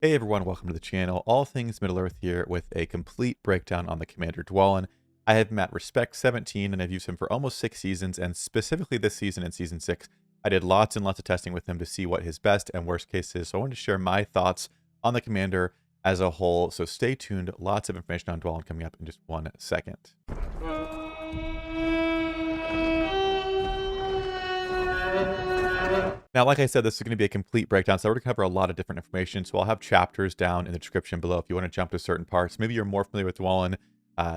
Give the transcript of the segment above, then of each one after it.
Hey everyone, welcome to the channel. All things Middle-earth here with a complete breakdown on the Commander Dwalin. I have him at Respect 17 and I've used him for almost 6 seasons, and specifically this season in Season 6, I did lots and lots of testing with him to see what his best and worst case is. So I wanted to share my thoughts on the Commander as a whole. So stay tuned. Lots of information on Dwalin coming up in just 1 second. Now, like I said, this is going to be a complete breakdown, so we're going to cover a lot of different information. So I'll have chapters down in the description below if you want to jump to certain parts. Maybe you're more familiar with Dwalin,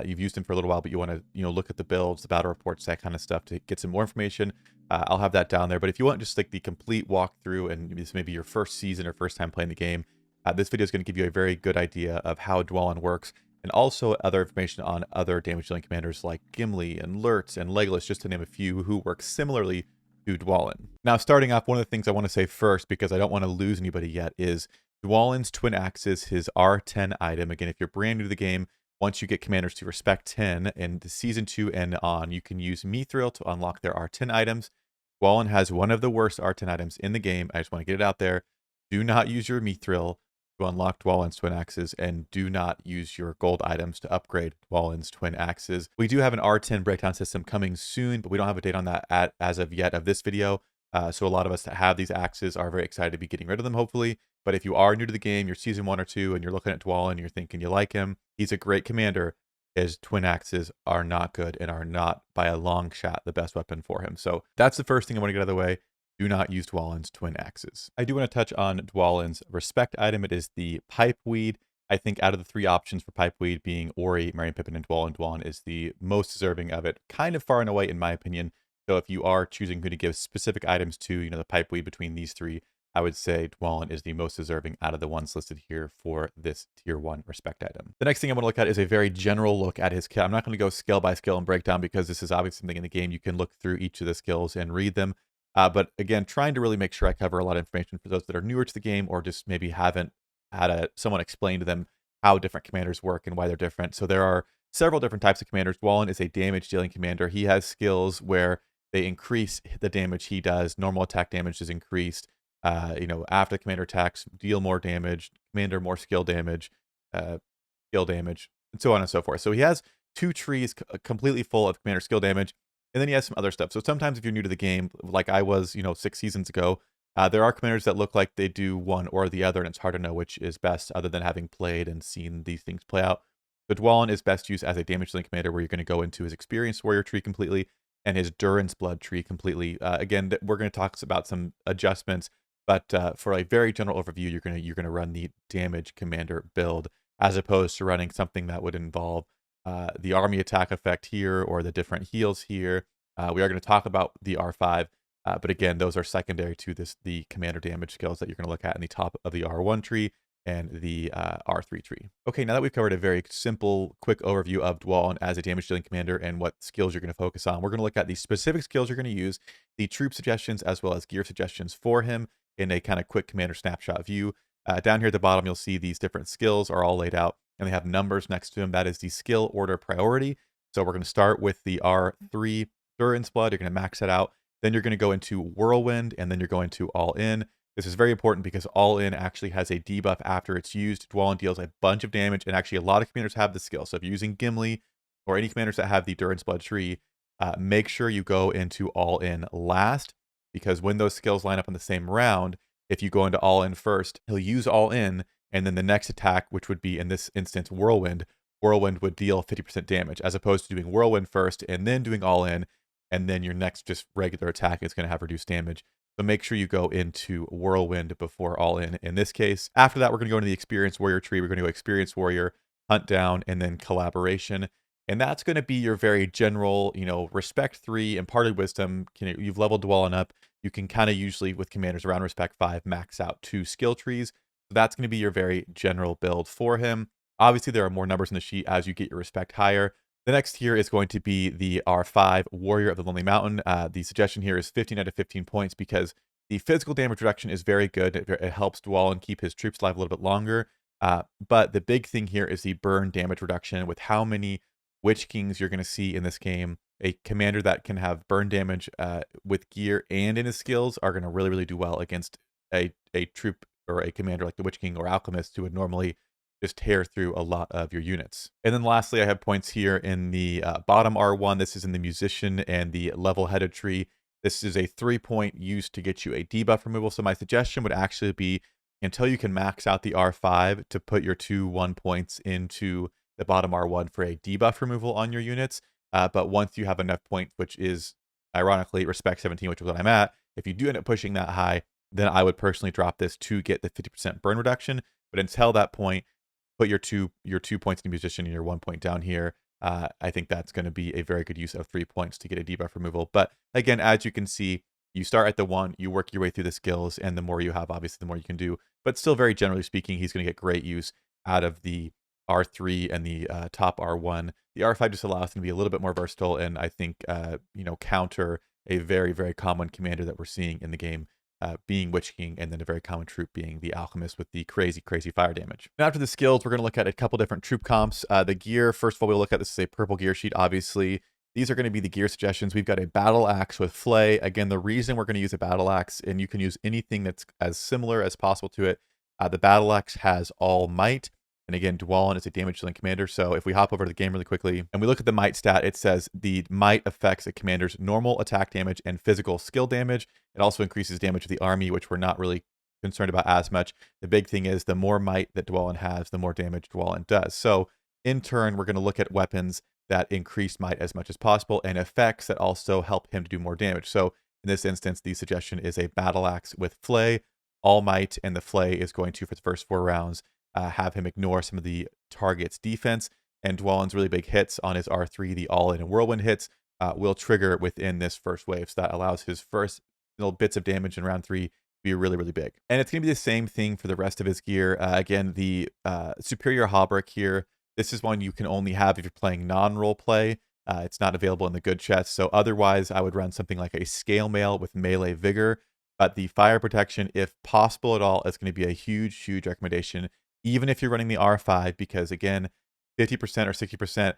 you've used him for a little while, but you want to look at the builds, the battle reports, that kind of stuff to get some more information. I'll have that down there. But if you want just like the complete walkthrough, and this may be your first season or first time playing the game, this video is going to give you a very good idea of how Dwalin works, and also other information on other damage dealing commanders like Gimli and Lurtz and Legolas, just to name a few, who work similarly to Dwalin. Now, starting off, one of the things I want to say first, because I don't want to lose anybody yet, is Dwalin's Twin Axes, his R10 item. Again, if you're brand new to the game, once you get commanders to Respect 10 in the Season 2 and on, you can use Mithril to unlock their R10 items. Dwalin has one of the worst R10 items in the game. I just want to get it out there. Do not use your Mithril to unlock Dwalin's Twin Axes, and do not use your gold items to upgrade Dwalin's Twin Axes. We do have an R10 breakdown system coming soon, but we don't have a date on that as of yet of this video. So a lot of us that have these axes are very excited to be getting rid of them, hopefully. But if you are new to the game, you're Season 1 or 2, and you're looking at Dwalin, you're thinking you like him, he's a great commander. His Twin Axes are not good and are not, by a long shot, the best weapon for him. So that's the first thing I want to get out of the way. Do not use Dwalin's Twin Axes. I do want to touch on Dwalin's Respect item. It is the Pipeweed. I think out of the 3 options for Pipeweed, being Ori, Merry Pippin, and Dwalin is the most deserving of it, kind of far and away in my opinion. So if you are choosing who to give specific items to, the Pipeweed between these 3, I would say Dwalin is the most deserving out of the ones listed here for this Tier 1 Respect item. The next thing I want to look at is a very general look at his kit. I'm not going to go skill by skill and breakdown, because this is obviously something in the game you can look through each of the skills and read them. But again, trying to really make sure I cover a lot of information for those that are newer to the game, or just maybe haven't had someone explain to them how different commanders work and why they're different. So there are several different types of commanders. Dwalin is a damage dealing commander. He has skills where they increase the damage he does. Normal attack damage is increased. After the commander attacks, deal more damage, commander more skill damage, and so on and so forth. So he has 2 trees completely full of commander skill damage. And then he has some other stuff. So sometimes if you're new to the game, like I was, 6 seasons ago, there are commanders that look like they do one or the other, and it's hard to know which is best other than having played and seen these things play out. But Dwalin is best used as a damage dealing commander, where you're going to go into his Experienced Warrior tree completely and his Durin's Blood tree completely. Again, we're going to talk about some adjustments, but for a very general overview, you're gonna run the damage commander build, as opposed to running something that would involve the army attack effect here, or the different heals here. We are going to talk about the R5, but again, those are secondary to the commander damage skills that you're going to look at in the top of the R1 tree and the R3 tree. Okay, now that we've covered a very simple, quick overview of Dwalin as a damage dealing commander and what skills you're going to focus on, we're going to look at the specific skills you're going to use, the troop suggestions, as well as gear suggestions for him in a kind of quick commander snapshot view. Down here at the bottom, you'll see these different skills are all laid out, and they have numbers next to them. That is the skill order priority. So we're going to start with the R3 Durin's Blood. You're going to max that out. Then you're going to go into Whirlwind, and then you're going to All In. This is very important because All In actually has a debuff after it's used. Dwalin deals a bunch of damage, and actually a lot of commanders have this skill. So if you're using Gimli or any commanders that have the Durin's Blood tree, make sure you go into All In last, because when those skills line up in the same round, if you go into All In first, he'll use All In, and then the next attack, which would be in this instance Whirlwind would deal 50% damage, as opposed to doing Whirlwind first and then doing All In, and then your next just regular attack is going to have reduced damage. So make sure you go into Whirlwind before All In this case. After that, we're going to go into the Experienced Warrior tree. We're going to go Experienced Warrior, Hunt Down, and then Collaboration. And that's going to be your very general, Respect 3, Imparted Wisdom. You've leveled Dwalin up. You can kind of usually, with commanders around Respect 5, max out 2 skill trees. So that's going to be your very general build for him. Obviously, there are more numbers in the sheet as you get your Respect higher. The next tier is going to be the R5 Warrior of the Lonely Mountain. The suggestion here is 15 out of 15 points, because the physical damage reduction is very good. It helps Dwalin keep his troops alive a little bit longer. But the big thing here is the burn damage reduction. With how many Witch Kings you're going to see in this game, a commander that can have burn damage with gear and in his skills are going to really, really do well against a troop or a commander like the Witch King or Alchemist who would normally just tear through a lot of your units. And then lastly, I have points here in the bottom R1. This is in the Musician and the Level-Headed tree. This is a 3-point used to get you a debuff removal. So my suggestion would actually be, until you can max out the R5, to put your 2 1 points into the bottom R1 for a debuff removal on your units. But once you have enough points, which is ironically respect 17, which is what I'm at, if you do end up pushing that high, then I would personally drop this to get the 50% burn reduction. But until that point, put your two points in the Musician and your 1 point down here. I think that's going to be a very good use of 3 points to get a debuff removal. But again, as you can see, you start at the 1, you work your way through the skills, and the more you have, obviously, the more you can do. But still, very generally speaking, he's going to get great use out of the R3 and the top R1. The R5 just allows him to be a little bit more versatile, and I think, counter a very, very common commander that we're seeing in the game, being Witch King, and then a very common troop being the Alchemist with the crazy, crazy fire damage. Now, after the skills, we're going to look at a couple different troop comps. The gear, first of all, we'll look at, this is a purple gear sheet, obviously. These are going to be the gear suggestions. We've got a battle axe with flay. Again, the reason we're going to use a battle axe, and you can use anything that's as similar as possible to it. The battle axe has all might. And again, Dwalin is a damage dealing commander. So if we hop over to the game really quickly and we look at the might stat, it says the might affects a commander's normal attack damage and physical skill damage. It also increases damage to the army, which we're not really concerned about as much. The big thing is the more might that Dwalin has, the more damage Dwalin does. So in turn, we're going to look at weapons that increase might as much as possible and effects that also help him to do more damage. So in this instance, the suggestion is a battle axe with flay, all might, and the flay is going to, for the first 4 rounds, have him ignore some of the target's defense, and Dwalin's really big hits on his R3, the all-in and whirlwind hits, will trigger within this first wave. So that allows his first little bits of damage in round 3 to be really, really big. And it's going to be the same thing for the rest of his gear. Again, the Superior Hauberk here, this is one you can only have if you're playing non-role play. It's not available in the good chest. So otherwise, I would run something like a Scale Mail with Melee Vigor. But the fire protection, if possible at all, is going to be a huge, huge recommendation, even if you're running the R5, because again, 50% or 60%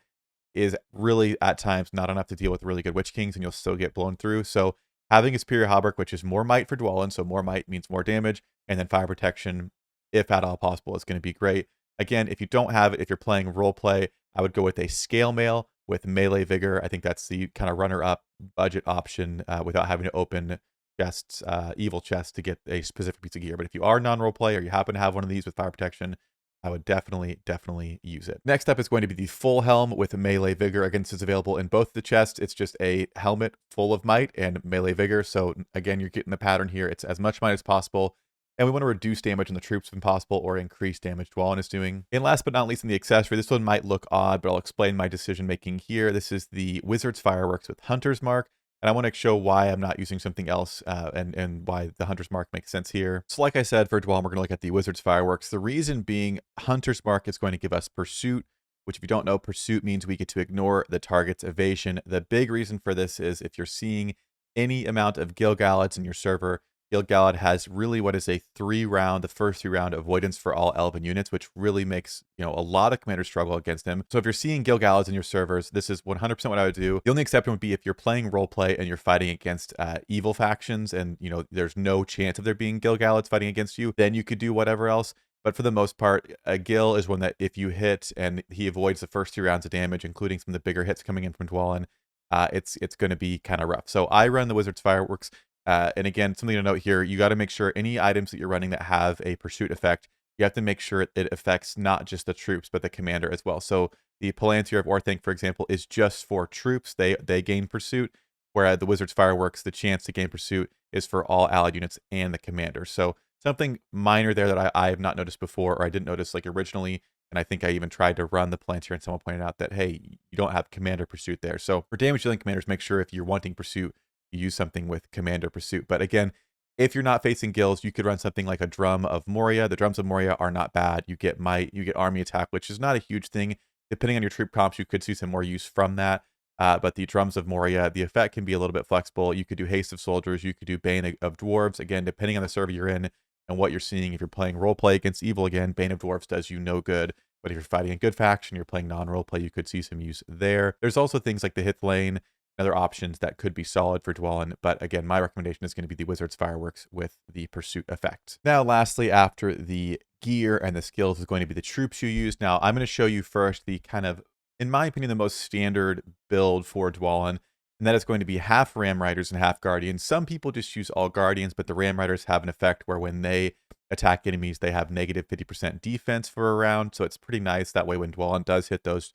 is really at times not enough to deal with really good Witch Kings, and you'll still get blown through. So having a Superior Hauberk, which is more might for Dwalin, so more might means more damage, and then fire protection, if at all possible, is going to be great. Again, if you don't have it, if you're playing role play, I would go with a Scale Mail with Melee Vigor. I think that's the kind of runner-up budget option without having to open chests, evil chests to get a specific piece of gear. But if you are non-role play or you happen to have one of these with fire protection, I would definitely use it. Next up is going to be the full helm with Melee Vigor. Again, this is available in both the chests. It's just a helmet full of might and Melee Vigor. So again, you're getting the pattern here. It's as much might as possible. And we want to reduce damage on the troops when possible, or increase damage Dwalin is doing. And last but not least, in the accessory, this one might look odd, but I'll explain my decision making here. This is the Wizard's Fireworks with Hunter's Mark. And I want to show why I'm not using something else and why the Hunter's Mark makes sense here. So like I said, for Dwalin, we're going to look at the Wizard's Fireworks. The reason being, Hunter's Mark is going to give us Pursuit, which if you don't know, Pursuit means we get to ignore the target's evasion. The big reason for this is if you're seeing any amount of Gil-galads in your server, Gil-galad has really what is a the first 3 round avoidance for all Elven units, which really makes, a lot of commanders struggle against him. So if you're seeing Gil-galads in your servers, this is 100% what I would do. The only exception would be if you're playing roleplay and you're fighting against evil factions and, there's no chance of there being Gil-galads fighting against you, then you could do whatever else. But for the most part, a Gil is one that if you hit and he avoids the first 3 rounds of damage, including some of the bigger hits coming in from Dwalin, it's going to be kind of rough. So I run the Wizard's Fireworks. And again, something to note here, you got to make sure any items that you're running that have a pursuit effect, you have to make sure it affects not just the troops, but the commander as well. So the Palantir of Orthanc, for example, is just for troops. They gain pursuit, whereas the Wizard's Fireworks, the chance to gain pursuit is for all allied units and the commander. So something minor there that I have not noticed before, or I didn't notice like originally, and I think I even tried to run the Palantir and someone pointed out that, hey, you don't have commander pursuit there. So for damage dealing commanders, make sure if you're wanting pursuit, use something with commander pursuit. But again, if you're not facing Gils, you could run something like a Drum of Moria. The Drums of Moria are not bad. You get might, you get army attack, which is not a huge thing. Depending on your troop comps, you could see some more use from that. But the Drums of Moria, the effect can be a little bit flexible. You could do Haste of Soldiers. You could do Bane of Dwarves. Again, depending on the server you're in and what you're seeing. If you're playing roleplay against evil, again, Bane of Dwarves does you no good. But if you're fighting a good faction, you're playing non-roleplay, you could see some use there. There's also things like the Hith Lane, other options that could be solid for Dwalin. But again, my recommendation is going to be the Wizard's Fireworks with the Pursuit effect. Now, lastly, after the gear and the skills is going to be the troops you use. Now, I'm going to show you first the kind of, in my opinion, the most standard build for Dwalin, and that is going to be half Ram Riders and half Guardians. Some people just use all Guardians, but the Ram Riders have an effect where when they attack enemies, they have negative 50% defense for a round, so it's pretty nice. That way, when Dwalin does hit those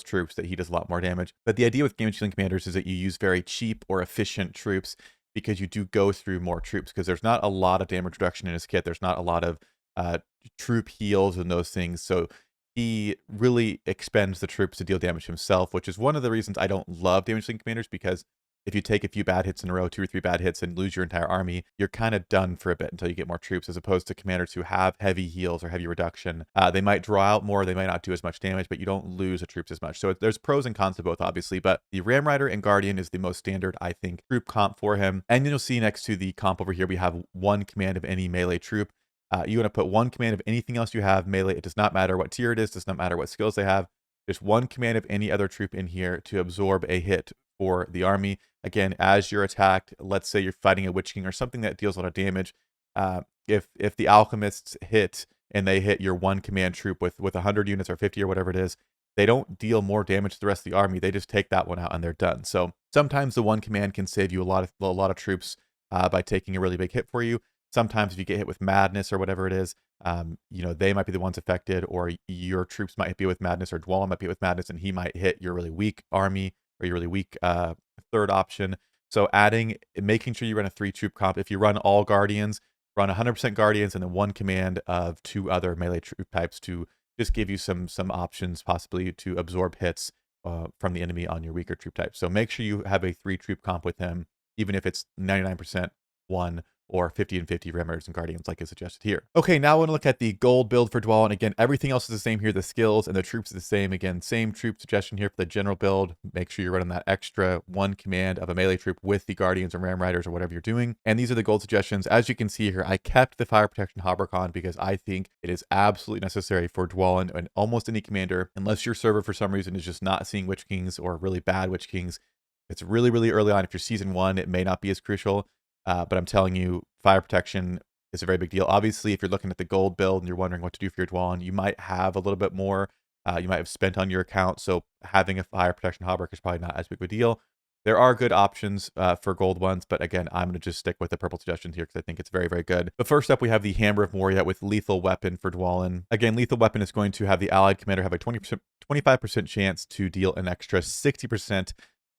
troops, that he does a lot more damage. But the idea with damage dealing commanders is that you use very cheap or efficient troops because you do go through more troops, because there's not a lot of damage reduction in his kit. There's not a lot of troop heals and those things. So he really expends the troops to deal damage himself, which is one of the reasons I don't love damage dealing commanders, because if you take a few bad hits in a row, 2 or 3 bad hits, and lose your entire army, you're kind of done for a bit until you get more troops, as opposed to commanders who have heavy heals or heavy reduction. They might draw out more, they might not do as much damage, but you don't lose the troops as much. So there's pros and cons to both, obviously, but the Ram Rider and Guardian is the most standard, I think, troop comp for him. And then you'll see next to the comp over here, we have 1 command of any melee troop. You want to put 1 command of anything else you have melee. It does not matter what tier it is, does not matter what skills they have. Just 1 command of any other troop in here to absorb a hit for the army. Again, as you're attacked, let's say you're fighting a Witch King or something that deals a lot of damage. If the alchemists hit and they hit your 1 command troop with 100 units or 50 or whatever it is, they don't deal more damage to the rest of the army. They just take that one out and they're done. So sometimes the 1 command can save you a lot of troops by taking a really big hit for you. Sometimes if you get hit with madness or whatever it is, they might be the ones affected, or your troops might be with madness, or Dwalin might be with madness, and he might hit your really weak army or your really weak third option. So making sure you run a 3 troop comp. If you run all Guardians, run 100% Guardians and then 1 command of 2 other melee troop types to just give you some options possibly to absorb hits from the enemy on your weaker troop type. So make sure you have a 3 troop comp with him, even if it's 99% 1 or 50 and 50 Ram Riders and Guardians like is suggested here. Okay, now I want to look at the gold build for Dwalin. Again, everything else is the same here. The skills and the troops is the same. Again, same troop suggestion here for the general build. Make sure you're running that extra 1 command of a melee troop with the Guardians or Ram Riders or whatever you're doing. And these are the gold suggestions. As you can see here, I kept the Fire Protection Hauberk on because I think it is absolutely necessary for Dwalin and almost any commander, unless your server for some reason is just not seeing Witch Kings or really bad Witch Kings. It's really, really early on. If you're season 1, it may not be as crucial. But I'm telling you, fire protection is a very big deal. Obviously, if you're looking at the gold build and you're wondering what to do for your Dwalin, you might have a little bit more. You might have spent on your account, so having a fire protection hauberk is probably not as big of a deal. There are good options for gold ones, but again, I'm going to just stick with the purple suggestions here because I think it's very, very good. But first up, we have the Hammer of Moria with Lethal Weapon for Dwalin. Again, Lethal Weapon is going to have the allied commander have a 25% chance to deal an extra 60%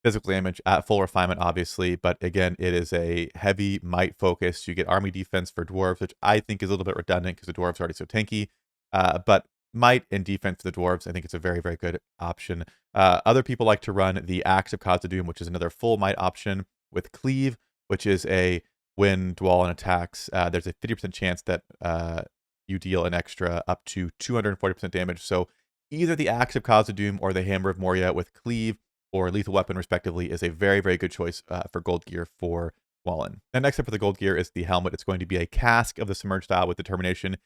physical damage at full refinement, obviously, but again, it is a heavy might focus. You get army defense for dwarves, which I think is a little bit redundant because the dwarves are already so tanky, but might and defense for the dwarves, I think it's a very, very good option. Other people like to run the Axe of Khazad-dûm, which is another full might option with Cleave, which is when Dwalin attacks, there's a 50% chance that you deal an extra up to 240% damage. So either the Axe of Khazad-dûm or the Hammer of Moria with Cleave or Lethal Weapon, respectively, is a very, very good choice for gold gear for Dwalin. And next up for the gold gear is the helmet. It's going to be a Casque of the Submerged Style with Determination.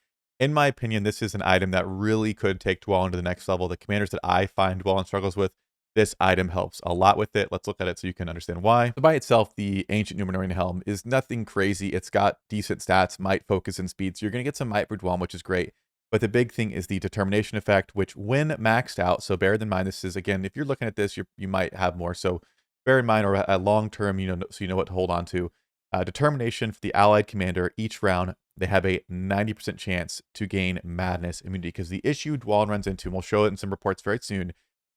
In my opinion, this is an item that really could take Dwalin to the next level. The commanders that I find Dwalin struggles with, this item helps a lot with it. Let's look at it so you can understand why. So by itself, the Ancient Numenorean Helm is nothing crazy. It's got decent stats, might, focus, and speed. So you're going to get some might for Dwalin, which is great. But the big thing is the Determination effect, which when maxed out, so bear in mind, this is, again, if you're looking at this, you might have more. So bear in mind, or a long term, so you know what to hold on to. Determination for the allied commander, each round, they have a 90% chance to gain Madness immunity. Because the issue Dwalin runs into, and we'll show it in some reports very soon,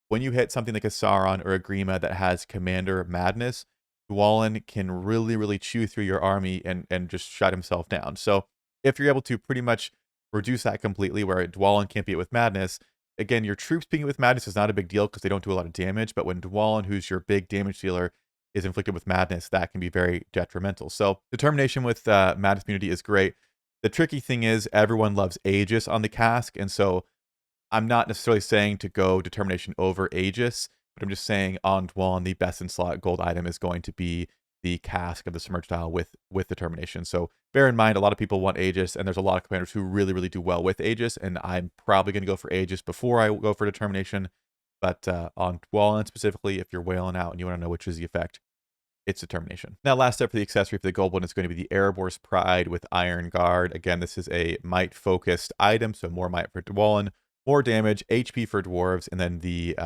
when you hit something like a Sauron or a Grima that has Commander Madness, Dwalin can really, really chew through your army and just shut himself down. So if you're able to pretty much reduce that completely, where Dwalin can't beat it with Madness, again, your troops being it with Madness is not a big deal because they don't do a lot of damage, but when Dwalin, who's your big damage dealer, is inflicted with Madness, that can be very detrimental. So Determination with Madness immunity is great. The tricky thing is everyone loves Aegis on the Casque, and so I'm not necessarily saying to go Determination over Aegis, but I'm just saying on Dwalin, the best in slot gold item is going to be the Casque of the Submerged Style with Determination. So bear in mind, a lot of people want Aegis, and there's a lot of commanders who really, really do well with Aegis, and I'm probably going to go for Aegis before I go for Determination. But on Dwalin specifically, if you're whaling out and you want to know which is the effect, it's Determination. Now, last step for the accessory for the gold one is going to be the Erebor's Pride with Iron Guard. Again, this is a might-focused item, so more might for Dwalin, more damage, HP for dwarves, and then the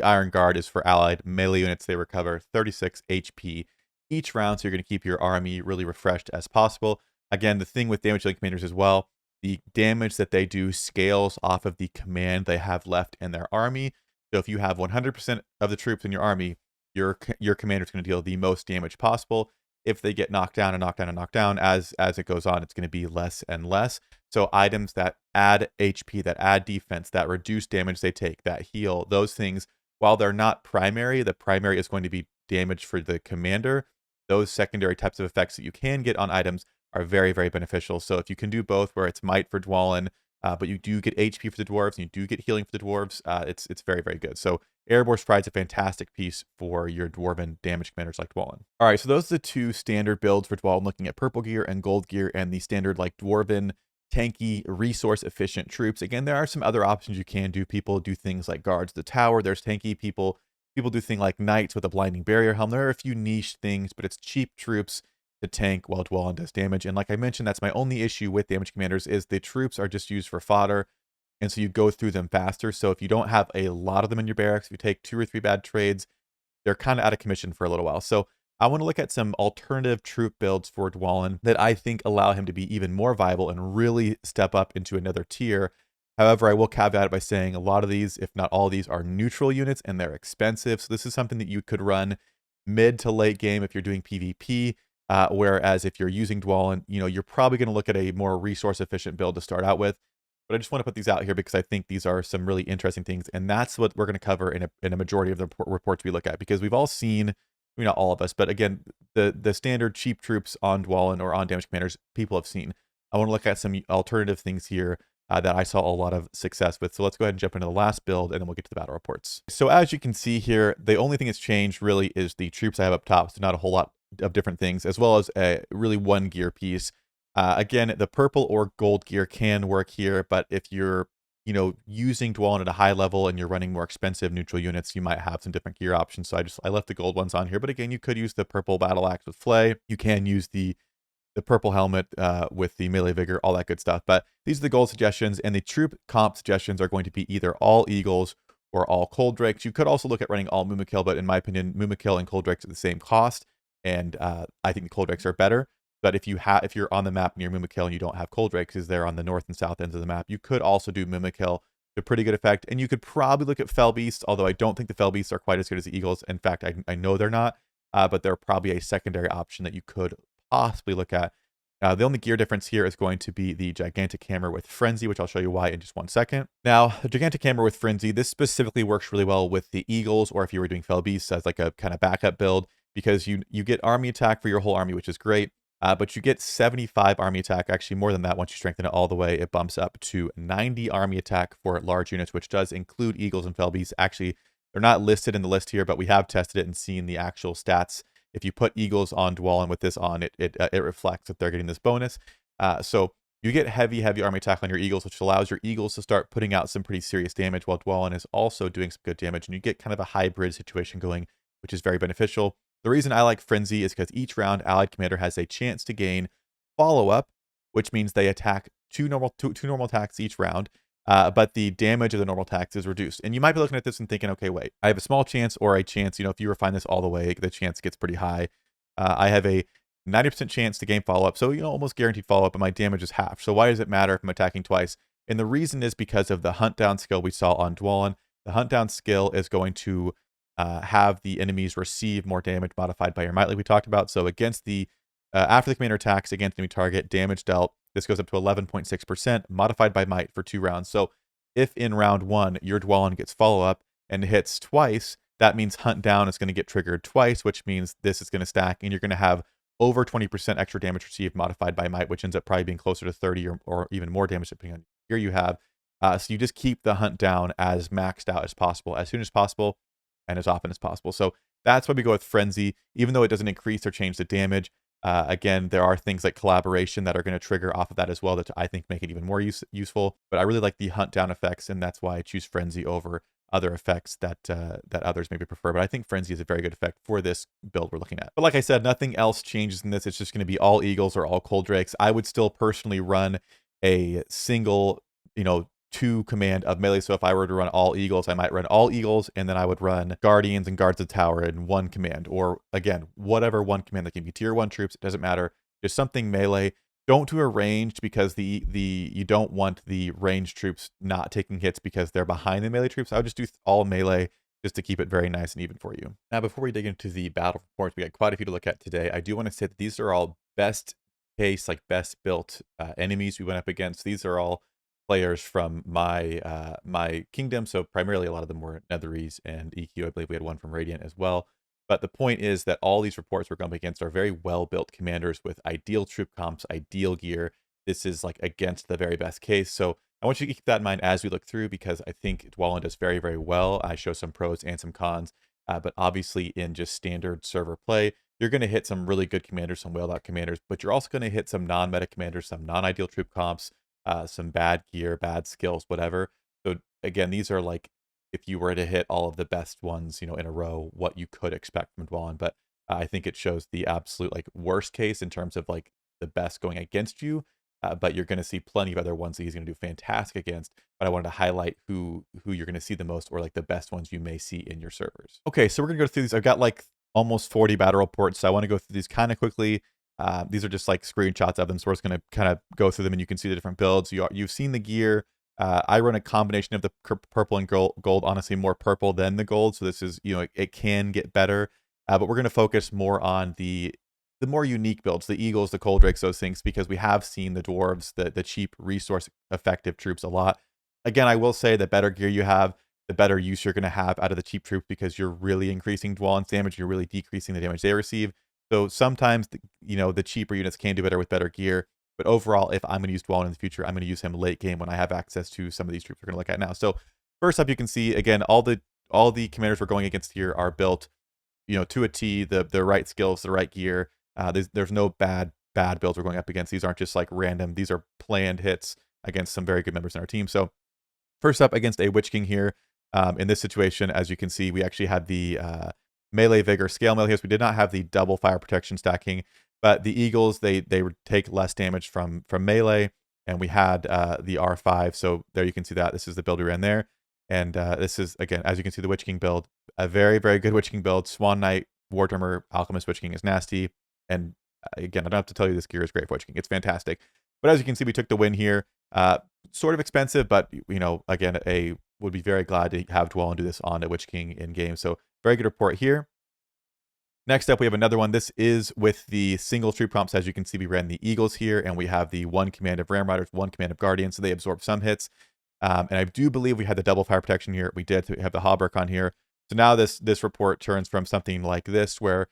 Iron Guard is for allied melee units. They recover 36 HP each round, so you're going to keep your army really refreshed as possible. Again, the thing with damage dealing commanders as well, the damage that they do scales off of the command they have left in their army. So if you have 100% of the troops in your army, your commander is going to deal the most damage possible. If they get knocked down and knocked down and knocked down, as it goes on, it's going to be less and less. So items that add HP, that add defense, that reduce damage they take, that heal, those things, while they're not primary, the primary is going to be damage for the commander. Those secondary types of effects that you can get on items are very, very beneficial. So if you can do both, where it's might for Dwalin, but you do get HP for the dwarves and you do get healing for the dwarves, it's very, very good. So Erebor's Pride is a fantastic piece for your dwarven damage commanders like Dwalin. All right, so those are the two standard builds for Dwalin, looking at purple gear and gold gear, and the standard like dwarven, tanky, resource-efficient troops. Again, there are some other options you can do. People do things like guards the tower. There's tanky people. People do things like knights with a blinding barrier helm. There are a few niche things, but it's cheap troops to tank while Dwalin does damage. And like I mentioned, that's my only issue with damage commanders is the troops are just used for fodder. And so you go through them faster. So if you don't have a lot of them in your barracks, if you take 2 or 3 bad trades, they're kind of out of commission for a little while. So I want to look at some alternative troop builds for Dwalin that I think allow him to be even more viable and really step up into another tier. However, I will caveat it by saying a lot of these, if not all of these, are neutral units and they're expensive. So this is something that you could run mid to late game if you're doing PvP. Whereas if you're using Dwalin, you're probably going to look at a more resource efficient build to start out with. But I just want to put these out here because I think these are some really interesting things. And that's what we're going to cover in a majority of the reports we look at, because we've all seen, not all of us, but again, the standard cheap troops on Dwalin or on damage commanders, people have seen. I want to look at some alternative things here that I saw a lot of success with. So let's go ahead and jump into the last build, and then we'll get to the battle reports. So as you can see here, the only thing that's changed really is the troops I have up top. So not a whole lot of different things, as well as a really one gear piece. Again, the purple or gold gear can work here, but if you're, using Dwalin at a high level and you're running more expensive neutral units, you might have some different gear options. So I left the gold ones on here, but again, you could use the purple battle axe with Flay. You can use the purple helmet with the melee vigor, all that good stuff. But these are the gold suggestions, and the troop comp suggestions are going to be either all eagles or all cold drakes. You could also look at running all Mumakil, but in my opinion, Mumakil and cold drakes are the same cost, and I think the cold drakes are better. But if you're on the map near Mumakil and you don't have cold drakes, because they're on the north and south ends of the map, you could also do Mumakil to pretty good effect. And you could probably look at Fell Beasts, although I don't think the Fell Beasts are quite as good as the eagles. In fact, I know they're not, but they're probably a secondary option that you could possibly look at. The only gear difference here is going to be the gigantic hammer with frenzy, which I'll show you why in just one second. Now, the gigantic hammer with frenzy, this specifically works really well with the eagles, or if you were doing Fell Beasts as like a kind of backup build, because you get army attack for your whole army, which is great. But you get 75 army attack, actually more than that. Once you strengthen it all the way, it bumps up to 90 army attack for large units, which does include eagles and Fell Beasts. Actually, they're not listed in the list here, but we have tested it and seen the actual stats. If you put eagles on Dwalin with this on, it reflects that they're getting this bonus. So you get heavy army attack on your eagles, which allows your eagles to start putting out some pretty serious damage, while Dwalin is also doing some good damage. And you get kind of a hybrid situation going, which is very beneficial. The reason I like Frenzy is because each round, Allied Commander has a chance to gain follow-up, which means they attack two normal attacks each round, but the damage of the normal attacks is reduced. And you might be looking at this and thinking, okay, wait, I have a small chance or a chance, if you refine this all the way, the chance gets pretty high. I have a 90% chance to gain follow-up, so, almost guaranteed follow-up, but my damage is half. So why does it matter if I'm attacking twice? And the reason is because of the hunt down skill we saw on Dwalin. The hunt down skill is going to have the enemies receive more damage modified by your might, like we talked about. So against after the commander attacks against enemy target, damage dealt, this goes up to 11.6%, modified by might for 2 rounds. So if in round 1 your Dwalin gets follow-up and hits twice, that means hunt down is going to get triggered twice, which means this is going to stack, and you're going to have over 20% extra damage received modified by might, which ends up probably being closer to 30 or even more damage depending on the gear you have. So you just keep the hunt down as maxed out as possible, as soon as possible, and as often as possible. So that's why we go with Frenzy, even though it doesn't increase or change the damage. Again, there are things like collaboration that are going to trigger off of that as well, that I think make it even more useful. But I really like the hunt down effects, and that's why I choose Frenzy over other effects that that others maybe prefer. But I think Frenzy is a very good effect for this build we're looking at. But like I said, nothing else changes in this. It's just going to be all Eagles or all Cold Drakes. I would still personally run a single, 2 command of melee. So if I were to run all Eagles, I might run all Eagles, and then I would run Guardians and Guards of the Tower in 1 command. Or again, whatever 1 command that can be tier 1 troops. It doesn't matter. Just something melee. Don't do a ranged because you don't want the ranged troops not taking hits because they're behind the melee troops. I would just do all melee just to keep it very nice and even for you. Now, before we dig into the battle reports, we got quite a few to look at today. I do want to say that these are all best case, like best built enemies we went up against. These are all players from my kingdom, so primarily a lot of them were Netheries and EQ. I believe we had one from Radiant as well. But the point is that all these reports we're going up against are very well-built commanders with ideal troop comps, ideal gear. This is like against the very best case. So I want you to keep that in mind as we look through, because I think Dwalin does very, very well. I show some pros and some cons, but obviously in just standard server play, you're going to hit some really good commanders, some well-out commanders, but you're also going to hit some non-meta commanders, some non-ideal troop comps, some bad gear, bad skills, whatever. So again, these are like, if you were to hit all of the best ones, in a row, what you could expect from Dwalin. But I think it shows the absolute like worst case in terms of like the best going against you. But you're going to see plenty of other ones that he's going to do fantastic against. But I wanted to highlight who you're going to see the most, or like the best ones you may see in your servers. Okay, so we're going to go through these. I've got like almost 40 battle reports, so I want to go through these kind of quickly. These are just like screenshots of them, so we're just going to kind of go through them, and you can see the different builds. You've seen the gear. I run a combination of the purple and gold, honestly more purple than the gold. So this is, it can get better, but we're going to focus more on the more unique builds, the Eagles, the Cold Drakes, those things, because we have seen the Dwarves, the cheap resource effective troops a lot. Again, I will say the better gear you have, the better use you're going to have out of the cheap troops, because you're really increasing Dwalin's damage, you're really decreasing the damage they receive. So sometimes, the cheaper units can do better with better gear. But overall, if I'm going to use Dwalin in the future, I'm going to use him late game when I have access to some of these troops we're going to look at now. So first up, you can see, again, all the commanders we're going against here are built, to a T, the right skills, the right gear. There's no bad builds we're going up against. These aren't just like random. These are planned hits against some very good members in our team. So first up, against a Witch King here, in this situation, as you can see, we actually had the melee vigor scale melee here. So we did not have the double fire protection stacking. But the Eagles, they would take less damage from melee, and we had the R5. So there you can see that. This is the build we ran there. And this is, again, as you can see, the Witch King build. A very, very good Witch King build. Swan Knight, War Drummer, Alchemist Witch King is nasty. And again, I don't have to tell you this gear is great for Witch King. It's fantastic. But as you can see, we took the win here. Sort of expensive, but, again, would be very glad to have Dwalin do this on a Witch King in game. So very good report here. Next up, we have another one. This is with the single troop comps. As you can see, we ran the Eagles here, and we have the 1 command of Ram Riders, 1 command of Guardians, so they absorb some hits. And I do believe we had the double fire protection here. We did have the Hauberk on here. So now this report turns from something like this, where,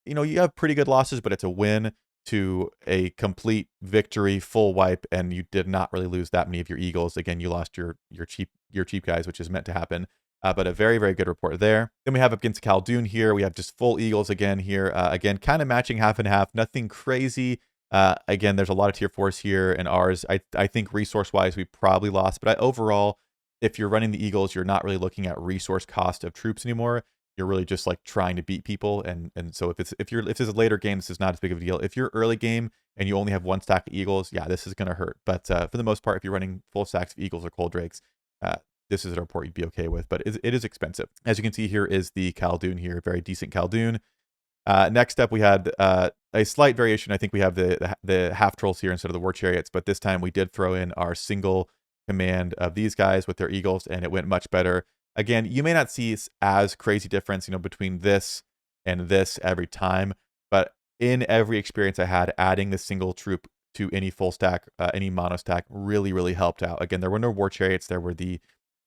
you have pretty good losses, but it's a win, to a complete victory, full wipe, and you did not really lose that many of your Eagles. Again, you lost your cheap guys, which is meant to happen. But a very, very good report there. Then we have up against Khaldun here. We have just full Eagles again here. Again, kind of matching half and half. Nothing crazy. Again, there's a lot of tier 4s here and ours. I think resource-wise, we probably lost. But overall, if you're running the Eagles, you're not really looking at resource cost of troops anymore. You're really just like trying to beat people. And so if it's a later game, this is not as big of a deal. If you're early game and you only have 1 stack of Eagles, yeah, this is going to hurt. But for the most part, if you're running full stacks of Eagles or Cold Drakes, this is a report you'd be okay with, but it is expensive. As you can see, here is the Khaldun here, very decent Khaldun. Next up, we had a slight variation. I think we have the half trolls here instead of the war chariots, but this time we did throw in our single command of these guys with their Eagles, and it went much better. Again, you may not see as crazy difference, between this and this every time, but in every experience I had, adding the single troop to any full stack, any mono stack really, really helped out. Again, there were no war chariots. There were the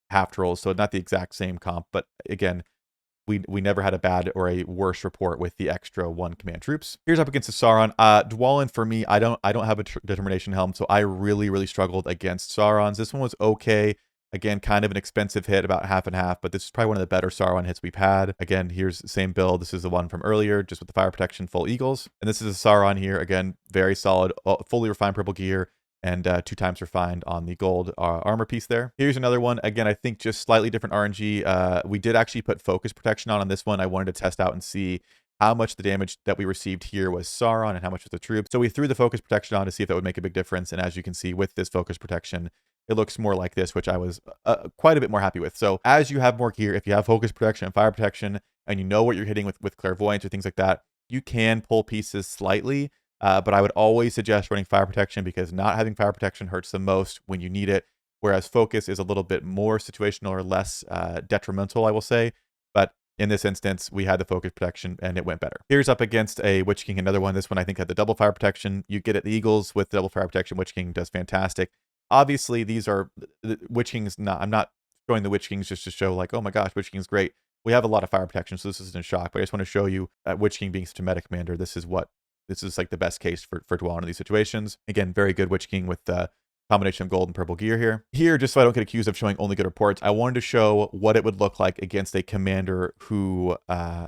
half trolls, so not the exact same comp, but again, we never had a bad or a worse report with the extra 1 command troops. Here's up against the Sauron. Dwalin, for me, I don't have a determination helm, so I really, really struggled against Saurons. This one was okay. Again, kind of an expensive hit, about half and half, but this is probably one of the better Sauron hits we've had. Again, here's the same build. This is the one from earlier, just with the fire protection, full Eagles. And this is a Sauron here. Again, very solid, fully refined purple gear. and 2 times refined on the gold armor piece there. Here's another one. Again, I think just slightly different RNG. We did actually put focus protection on this one. I wanted to test out and see how much the damage that we received here was Sauron and how much was the troops. So we threw the focus protection on to see if that would make a big difference. And as you can see with this focus protection, it looks more like this, which I was quite a bit more happy with. So as you have more gear, if you have focus protection and fire protection, and you know what you're hitting with clairvoyance or things like that, you can pull pieces slightly. But I would always suggest running fire protection, because not having fire protection hurts the most when you need it. Whereas focus is a little bit more situational or less detrimental, I will say. But in this instance, we had the focus protection and it went better. Here's up against a Witch King, another one. This one I think had the double fire protection. You get it, the Eagles with double fire protection. Witch King does fantastic. Obviously, these are Witch King's not. I'm not showing the Witch Kings just to show like, oh my gosh, Witch King's great. We have a lot of fire protection, so this isn't a shock. But I just want to show you Witch King being such a meta commander. This is like the best case for Dwalin in these situations. Again, very good Witch King with the combination of gold and purple gear here. Here, just so I don't get accused of showing only good reports, I wanted to show what it would look like against a commander who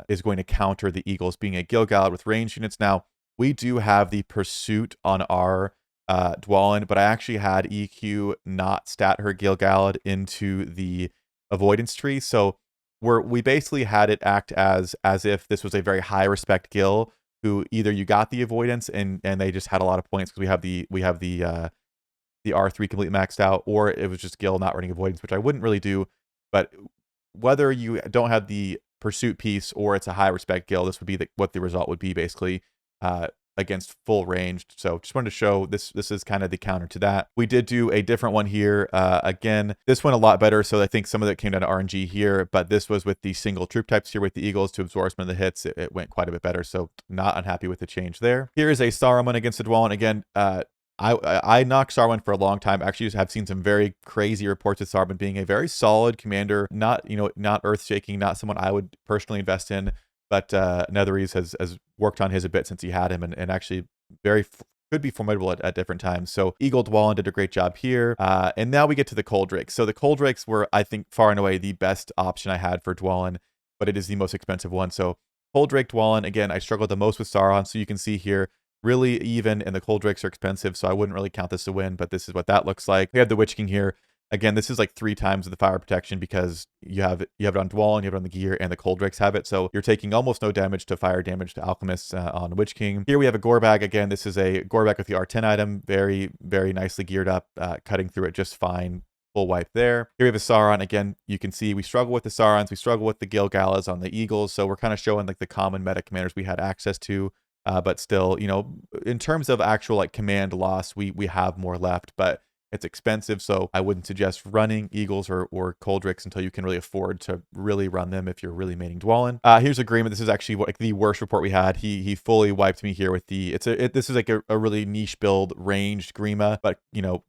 is going to counter the Eagles, being a Gil-galad with ranged units. Now, we do have the pursuit on our Dwalin, but I actually had EQ not stat her Gil-galad into the avoidance tree. So we basically had it act as if this was a very high respect Gil, who either you got the avoidance and they just had a lot of points because we have the R3 complete maxed out, or it was just Gil not running avoidance, which I wouldn't really do. But whether you don't have the pursuit piece or it's a high respect Gil, this would be what the result would be basically against full ranged. So just wanted to show this is kind of the counter to that. We did do a different one here. Again, this went a lot better. So I think some of it came down to RNG here, but this was with the single troop types here with the Eagles to absorb some of the hits. It went quite a bit better. So not unhappy with the change there. Here is a Saruman against the Dwalin. Again, I knocked Saruman for a long time. Actually, have seen some very crazy reports of Saruman being a very solid commander, not earth shaking, not someone I would personally invest in. But Netherese has worked on his a bit since he had him, and actually could be formidable at different times. So Eagle Dwalin did a great job here. And now we get to the Cold Drakes. So the Cold Drakes were, I think, far and away the best option I had for Dwalin, but it is the most expensive one. So Cold Drake Dwalin, again, I struggled the most with Sauron. So you can see here, really even, and the Cold Drakes are expensive, so I wouldn't really count this a win, but this is what that looks like. We have the Witch King here. Again, this is like 3 times the fire protection because you have it on Dwalin, you have it on the gear, and the Cold Drakes have it. So you're taking almost no damage to fire damage to Alchemists on Witch King. Here we have a Gore Bag. Again, this is a Gore Bag with the R10 item. Very, very nicely geared up, cutting through it just fine. Full wipe there. Here we have a Sauron. Again, you can see we struggle with the Saurons. We struggle with the Gil-galads on the Eagles. So we're kind of showing like the common meta commanders we had access to. But still, in terms of actual like command loss, we have more left, but it's expensive. So I wouldn't suggest running Eagles or Cold Drakes until you can really afford to really run them if you're really maining Dwalin. Here's Agreement. This is actually like the worst report we had. He fully wiped me here with this is like a really niche build, ranged Grima, but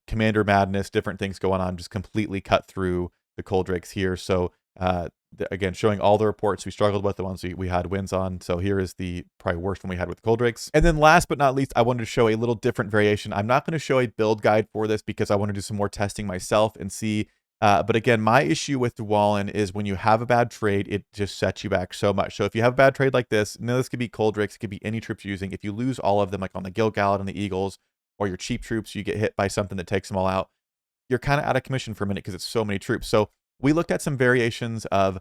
Commander Madness, different things going on, just completely cut through the Cold Drakes here. So again, showing all the reports we struggled with, the ones we had wins on. So here is the probably worst one we had with the Cold Drakes. And then last but not least, I wanted to show a little different variation. I'm not going to show a build guide for this because I want to do some more testing myself and see. But again, my issue with Dwalin is when you have a bad trade, it just sets you back so much. So if you have a bad trade like this, this could be Cold Drakes, it could be any troops you're using. If you lose all of them, like on the Gil-galad and the Eagles, or your cheap troops, you get hit by something that takes them all out, you're kind of out of commission for a minute because it's so many troops. So we looked at some variations of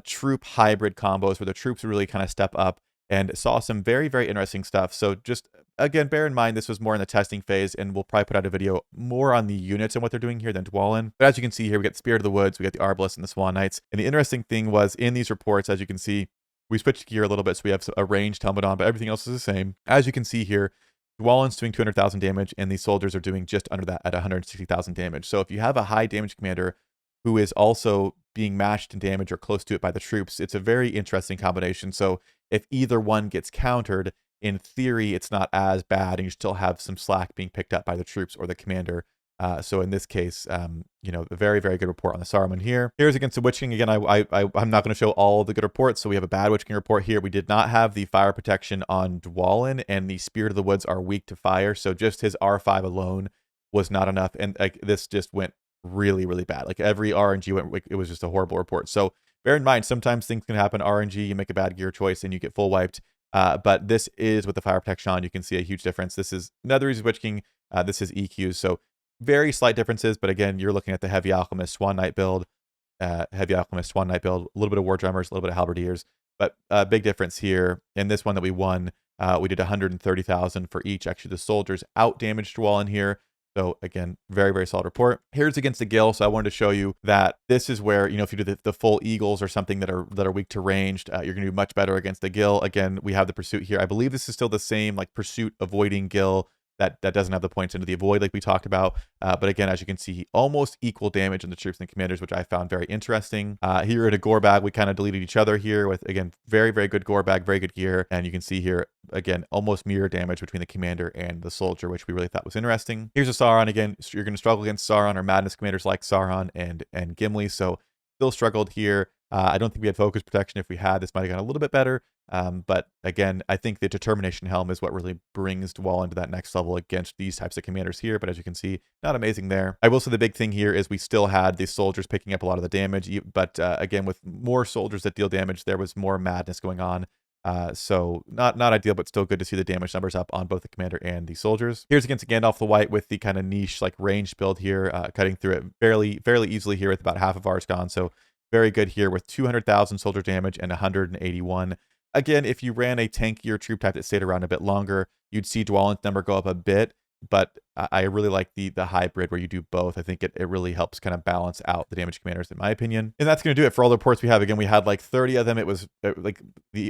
troop hybrid combos where the troops really kind of step up and saw some very, very interesting stuff. So just, again, bear in mind, this was more in the testing phase, and we'll probably put out a video more on the units and what they're doing here than Dwalin. But as you can see here, we got Spirit of the Woods, we got the Arbalest and the Swan Knights. And the interesting thing was in these reports, as you can see, we switched gear a little bit, so we have a ranged helmet on, but everything else is the same. As you can see here, Dwalin's doing 200,000 damage, and these soldiers are doing just under that at 160,000 damage. So if you have a high damage commander who is also being matched in damage or close to it by the troops, it's a very interesting combination. So if either one gets countered, in theory, it's not as bad, and you still have some slack being picked up by the troops or the commander. So in this case, a very, very good report on the Saruman here. Here's against the Witch King. Again, I'm not going to show all the good reports. So we have a bad Witch King report here. We did not have the fire protection on Dwalin, and the Spirit of the Woods are weak to fire. So just his R5 alone was not enough. And this just went really, really bad. Like every RNG went, it was just a horrible report. So bear in mind, sometimes things can happen. RNG, you make a bad gear choice and you get full wiped. But this is with the fire protection on. You can see a huge difference. This is another easy Witch King. This is EQs. So very slight differences. But again, you're looking at the Heavy Alchemist Swan Knight build. Heavy Alchemist Swan Knight build. A little bit of War Drummers, a little bit of Halberdiers. But big difference here. In this one that we won, we did 130,000 for each. Actually, the soldiers out damaged Dwalin here. So again, very, very solid report. Here's against the Gill. So I wanted to show you that this is where, you know, if you do the full Eagles or something that are weak to ranged, you're going to do much better against the Gill. Again, we have the Pursuit here. I believe this is still the same, like Pursuit avoiding Gill that doesn't have the points into the avoid like we talked about. But again, as you can see, almost equal damage in the troops and commanders, which I found very interesting. Here at a gore bag, we kind of deleted each other here with, again, very, very good gore bag, very good gear. And you can see here, again, almost mirror damage between the commander and the soldier, which we really thought was interesting. Here's a Sauron again. So you're going to struggle against Sauron or Madness commanders like Sauron and Gimli. So still struggled here. I don't think we had focus protection. If we had, this might have gone a little bit better. But again, I think the Determination Helm is what really brings Dwalin to that next level against these types of commanders here. But as you can see, not amazing there. I will say the big thing here is we still had the soldiers picking up a lot of the damage. But again, with more soldiers that deal damage, there was more madness going on. So not ideal, but still good to see the damage numbers up on both the commander and the soldiers. Here's against Gandalf the White with the kind of niche, like ranged build here, cutting through it fairly easily here with about half of ours gone. So very good here with 200,000 soldier damage and 181. Again, if you ran a tankier troop type that stayed around a bit longer, you'd see Dwalin's number go up a bit. But I really like the hybrid where you do both. I think it really helps kind of balance out the damage commanders, in my opinion. And that's going to do it for all the reports we have. Again, we had like 30 of them. It was like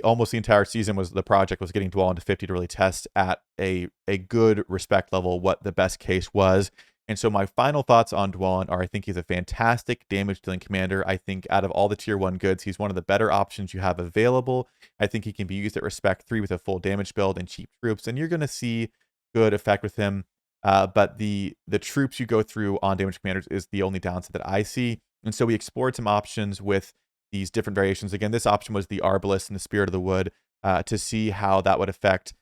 almost the entire season was the project was getting Dwalin to 50 to really test at a good respect level what the best case was. And so my final thoughts on Dwalin are I think he's a fantastic damage dealing commander. I think out of all the tier 1 goods, he's one of the better options you have available. I think he can be used at respect 3 with a full damage build and cheap troops. And you're going to see good effect with him. But the troops you go through on damage commanders is the only downside that I see. And so we explored some options with these different variations. Again, this option was the Arbalest and the Spirit of the Wood to see how that would affect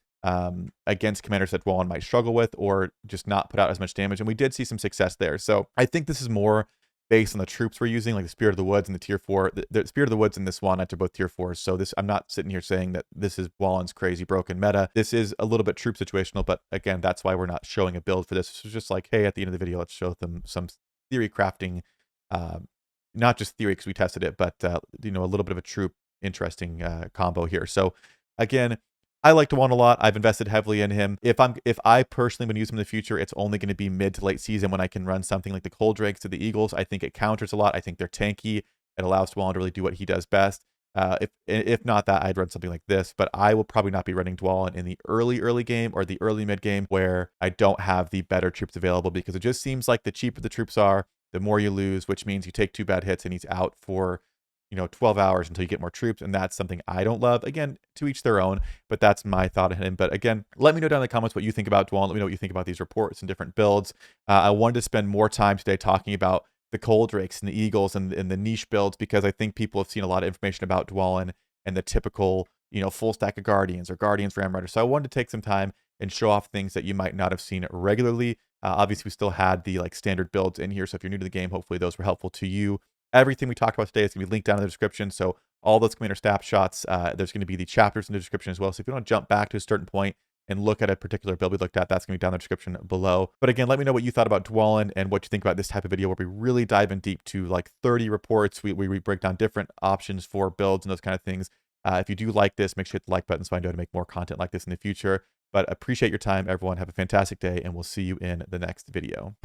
against commanders that Dwalin might struggle with or just not put out as much damage. And we did see some success there. So I think this is more based on the troops we're using, like the Spirit of the Woods and the tier 4. The Spirit of the Woods and this Swan Knight are both tier 4s. So this, I'm not sitting here saying that this is Dwalin's crazy broken meta. This is a little bit troop situational, but again, that's why we're not showing a build for this. This is just like, hey, at the end of the video, let's show them some theory crafting, not just theory because we tested it, but you know, a little bit of a troop interesting combo here. So again, I like Dwalin a lot. I've invested heavily in him. If I personally would use him in the future, it's only going to be mid to late season when I can run something like the Cold Drakes to the Eagles. I think it counters a lot. I think they're tanky. It allows Dwalin to really do what he does best. If not that, I'd run something like this. But I will probably not be running Dwalin in the early game or the early mid game where I don't have the better troops available, because it just seems like the cheaper the troops are, the more you lose, which means you take 2 bad hits and he's out for 12 hours until you get more troops. And that's something I don't love. Again, to each their own, but that's my thought on him. But again, let me know down in the comments what you think about Dwalin. Let me know what you think about these reports and different builds. I wanted to spend more time today talking about the Cold Drakes and the Eagles and the niche builds, because I think people have seen a lot of information about Dwalin and the typical, full stack of Guardians or Guardians Ram Riders. So I wanted to take some time and show off things that you might not have seen regularly. Obviously, we still had the standard builds in here. So if you're new to the game, hopefully those were helpful to you. Everything we talked about today is going to be linked down in the description. So all those commander snapshots, there's going to be the chapters in the description as well. So if you want to jump back to a certain point and look at a particular build we looked at, that's going to be down in the description below. But again, let me know what you thought about Dwalin and what you think about this type of video where we really dive in deep to like 30 reports. We break down different options for builds and those kind of things. If you do like this, make sure you hit the like button so I know to make more content like this in the future. But appreciate your time, everyone. Have a fantastic day, and we'll see you in the next video.